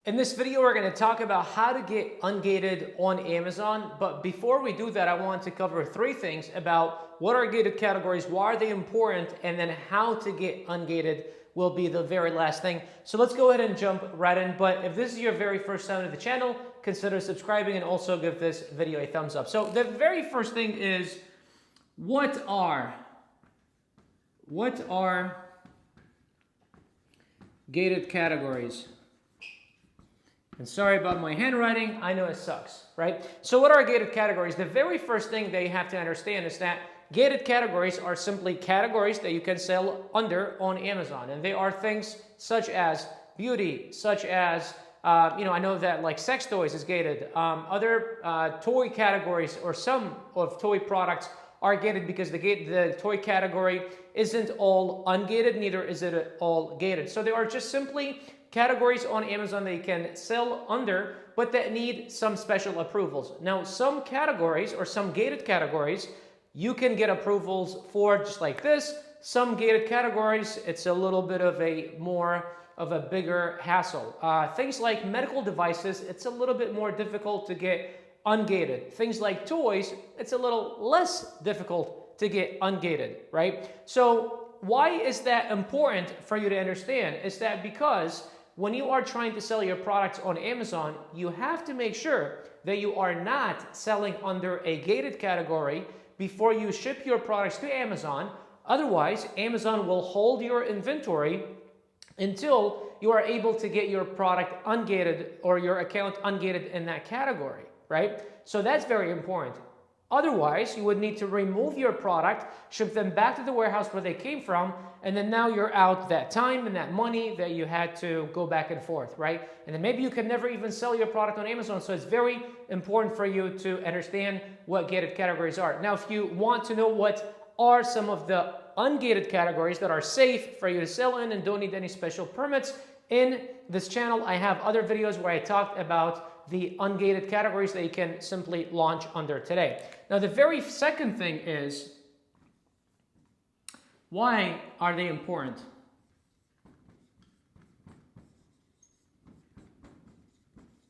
In this video, we're going to talk about how to get ungated on Amazon. But before we do that, I want to cover three things about what are gated categories, why are they important, and then how to get ungated will be the very last thing. So let's go ahead and jump right in. But if this is your very first time to the channel, consider subscribing and also give this video a thumbs up. So the very first thing is, what are gated categories? And sorry about my handwriting, I know it sucks, right? So what are gated categories? The very first thing that you have to understand is that gated categories are simply categories that you can sell under on Amazon. And they are things such as beauty, such as, I know that like sex toys is gated. Other toy categories or some of toy products are gated because the toy category isn't all ungated, neither is it all gated. So they are just simply categories on Amazon that you can sell under, but that need some special approvals. Now, some categories or some gated categories, you can get approvals for just like this. Some gated categories, it's a little bit of a bigger hassle. Things like medical devices, it's a little bit more difficult to get ungated. Things like toys, it's a little less difficult to get ungated, right? So why is that important for you to understand? Is that because when you are trying to sell your products on Amazon, you have to make sure that you are not selling under a gated category before you ship your products to Amazon. Otherwise, Amazon will hold your inventory until you are able to get your product ungated or your account ungated in that category, right? So that's very important. Otherwise, you would need to remove your product, ship them back to the warehouse where they came from, and then now you're out that time and that money that you had to go back and forth, right? And then maybe you can never even sell your product on Amazon. So it's very important for you to understand what gated categories are. Now, if you want to know what are some of the ungated categories that are safe for you to sell in and don't need any special permits, in this channel, I have other videos where I talked about the ungated categories that you can simply launch under today. Now, the very second thing is, why are they important?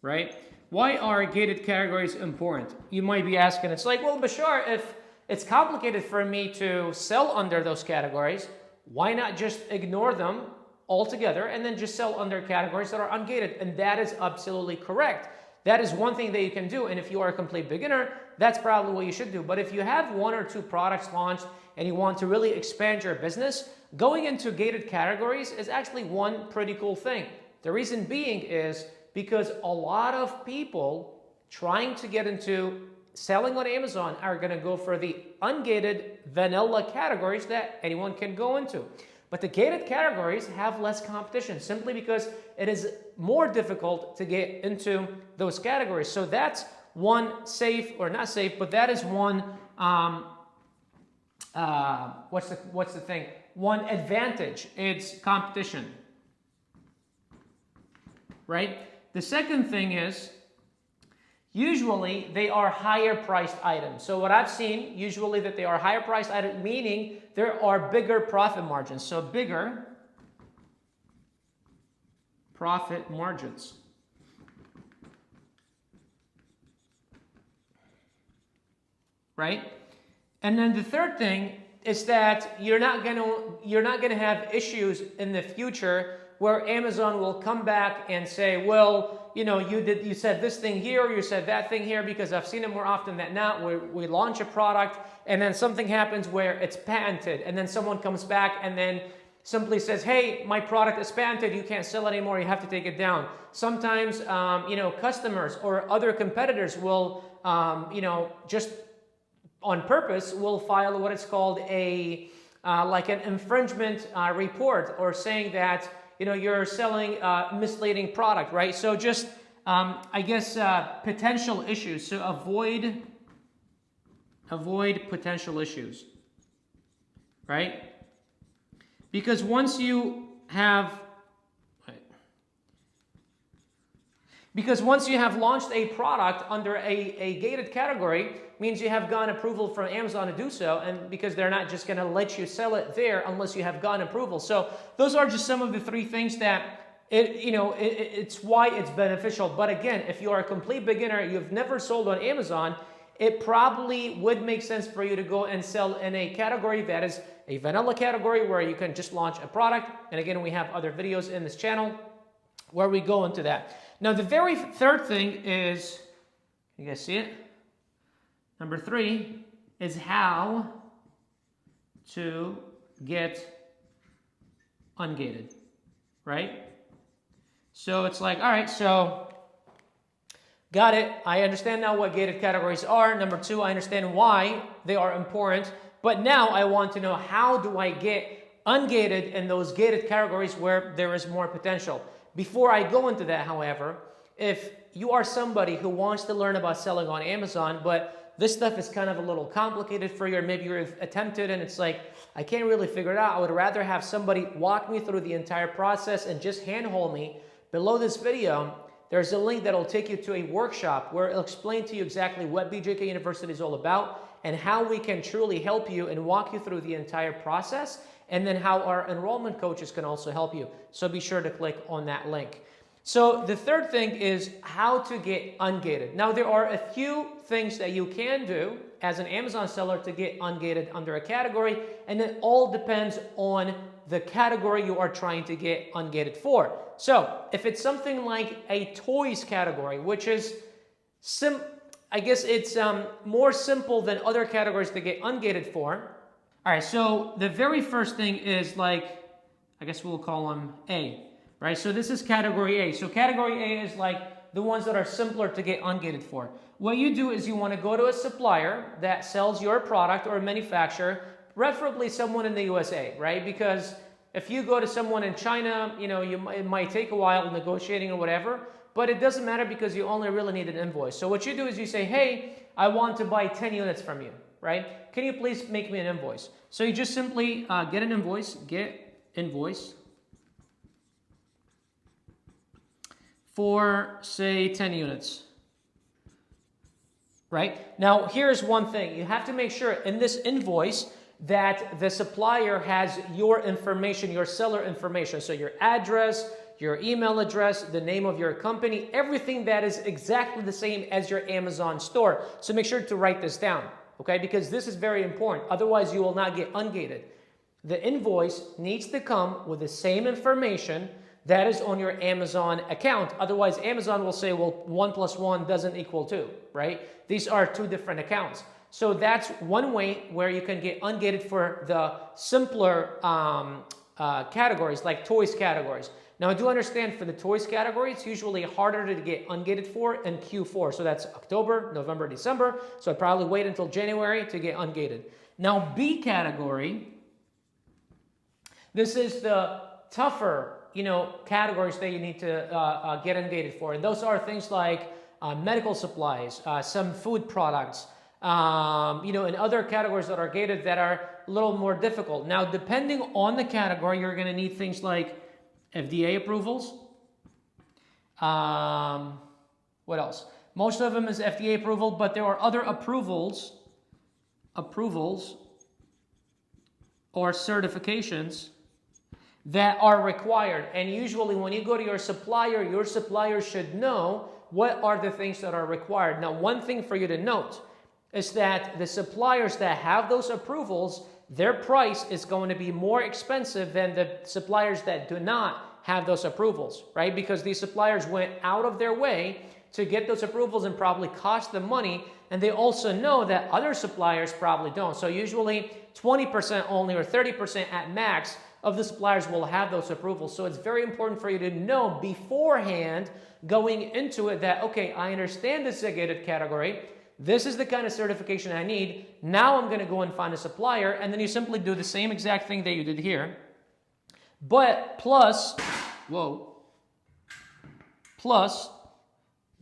Right? Why are gated categories important? You might be asking, it's like, well, Bashar, if it's complicated for me to sell under those categories, why not just ignore them altogether and then just sell under categories that are ungated? And that is absolutely correct. That is one thing that you can do. And if you are a complete beginner, that's probably what you should do. But if you have one or two products launched and you want to really expand your business, going into gated categories is actually one pretty cool thing. The reason being is because a lot of people trying to get into selling on Amazon are going to go for the ungated vanilla categories that anyone can go into. But the gated categories have less competition simply because it is more difficult to get into those categories. So that's one safe, or not safe, but that is one, what's the thing? One advantage, it's competition, right? The second thing is, usually they are higher priced items. So what I've seen, usually that they are higher priced items, meaning there are bigger profit margins. So bigger profit margins. Right? And then the third thing is that you're not gonna have issues in the future where Amazon will come back and say, well, you said this thing here, you said that thing here, because I've seen it more often than not where we launch a product and then something happens where it's patented, and then someone comes back and then simply says, hey, my product is patented, you can't sell it anymore, you have to take it down. Sometimes, customers or other competitors will, just on purpose will file what is called like an infringement report, or saying that you're selling misleading product, right? So just, potential issues. So avoid potential issues, right? Because once you have launched a product under a gated category, means you have gotten approval from Amazon to do so, and because they're not just going to let you sell it there unless you have gotten approval. So those are just some of the three things that it's why it's beneficial. But again, if you are a complete beginner, you've never sold on Amazon, it probably would make sense for you to go and sell in a category that is a vanilla category where you can just launch a product. And again, we have other videos in this channel where we go into that. Now, the very third thing is, you guys see it? Number 3 is how to get ungated, right? So it's like, all right, so got it. I understand now what gated categories are. Number 2, I understand why they are important. But now I want to know, how do I get ungated in those gated categories where there is more potential? Before I go into that, however, if you are somebody who wants to learn about selling on Amazon, but this stuff is kind of a little complicated for you, or maybe you've attempted and it's like, I can't really figure it out. I would rather have somebody walk me through the entire process and just handhold me. Below this video, there's a link that will take you to a workshop where it'll explain to you exactly what BJK University is all about and how we can truly help you and walk you through the entire process, and then how our enrollment coaches can also help you. So be sure to click on that link. So the third thing is how to get ungated. Now, there are a few things that you can do as an Amazon seller to get ungated under a category, and it all depends on the category you are trying to get ungated for. So if it's something like a toys category, which is I guess it's more simple than other categories to get ungated for. All right, so the very first thing is like, I guess we'll call them A, right? So this is category A. So category A is like the ones that are simpler to get ungated for. What you do is you want to go to a supplier that sells your product, or a manufacturer, preferably someone in the USA, right? Because if you go to someone in China, it might take a while negotiating or whatever, but it doesn't matter because you only really need an invoice. So what you do is you say, hey, I want to buy 10 units from you, right? Can you please make me an invoice? So you just simply get invoice for, say, 10 units, right? Now, here's one thing. You have to make sure in this invoice that the supplier has your information, your seller information. So your address, your email address, the name of your company, everything that is exactly the same as your Amazon store. So make sure to write this down, okay? Because this is very important. Otherwise, you will not get ungated. The invoice needs to come with the same information that is on your Amazon account. Otherwise, Amazon will say, well, 1 + 1 doesn't equal 2, right? These are 2 different accounts. So that's one way where you can get ungated for the simpler categories, like toys categories. Now, I do understand for the toys category, it's usually harder to get ungated for in Q4. So that's October, November, December. So I'd probably wait until January to get ungated. Now, B category, this is the tougher, categories that you need to get ungated for. And those are things like medical supplies, some food products, and other categories that are gated that are a little more difficult. Now, depending on the category, you're going to need things like FDA approvals. What else? Most of them is FDA approval, but there are other approvals or certifications that are required. And usually when you go to your supplier should know what are the things that are required. Now, one thing for you to note is that the suppliers that have those approvals, their price is going to be more expensive than the suppliers that do not have those approvals, right? Because these suppliers went out of their way to get those approvals and probably cost them money. And they also know that other suppliers probably don't. So usually 20% only or 30% at max of the suppliers will have those approvals. So it's very important for you to know beforehand going into it that, okay, I understand this is a gated category. This is the kind of certification I need. Now I'm going to go and find a supplier, and then you simply do the same exact thing that you did here, but plus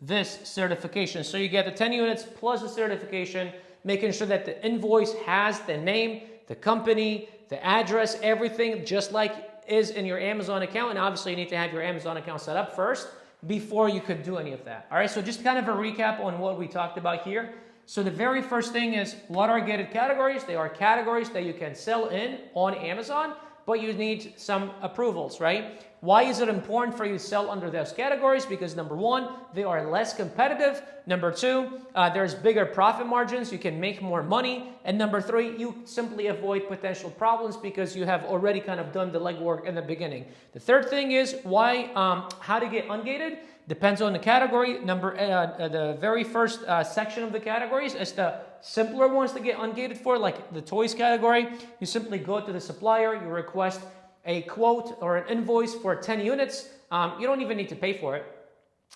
this certification. So you get the 10 units plus the certification, making sure that the invoice has the name, the company, the address, everything just like is in your Amazon account. And obviously you need to have your Amazon account set up first before you could do any of that. All right, so just kind of a recap on what we talked about here. So the very first thing is, what are gated categories? They are categories that you can sell in on Amazon, but you need some approvals, right? Why is it important for you to sell under those categories? Because number one, they are less competitive. Number two, there's bigger profit margins. You can make more money. And number three, you simply avoid potential problems because you have already kind of done the legwork in the beginning. The third thing is how to get ungated. Depends on the category. The very first section of the categories is the simpler ones to get ungated for, like the toys category. You simply go to the supplier, you request a quote or an invoice for 10 units. You don't even need to pay for it.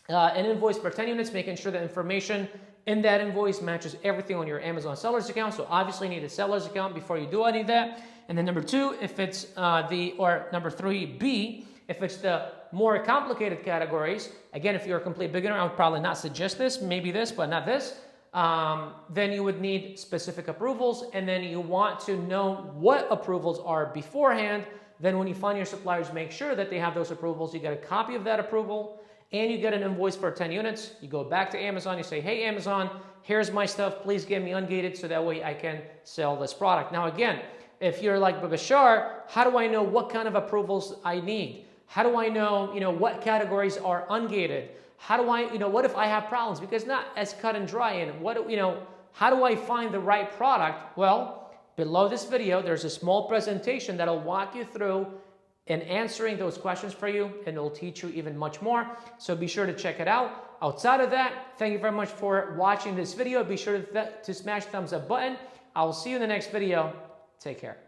An invoice for 10 units, making sure the information in that invoice matches everything on your Amazon seller's account. So obviously you need a seller's account before you do any of that. And then number two, if it's number 3B, if it's the more complicated categories, again, if you're a complete beginner, I would probably not suggest this, maybe this, but not this. Then you would need specific approvals, and then you want to know what approvals are beforehand. Then when you find your suppliers, make sure that they have those approvals. You get a copy of that approval, and you get an invoice for 10 units. You go back to Amazon, you say, hey, Amazon, here's my stuff. Please get me ungated so that way I can sell this product. Now, again, if you're like Bashar, how do I know what kind of approvals I need? How do I know, what categories are ungated? How do I, what if I have problems? Because not as cut and dry. And how do I find the right product? Well, below this video, there's a small presentation that'll walk you through and answering those questions for you, and it'll teach you even much more. So be sure to check it out. Outside of that, thank you very much for watching this video. Be sure to smash the thumbs up button. I will see you in the next video. Take care.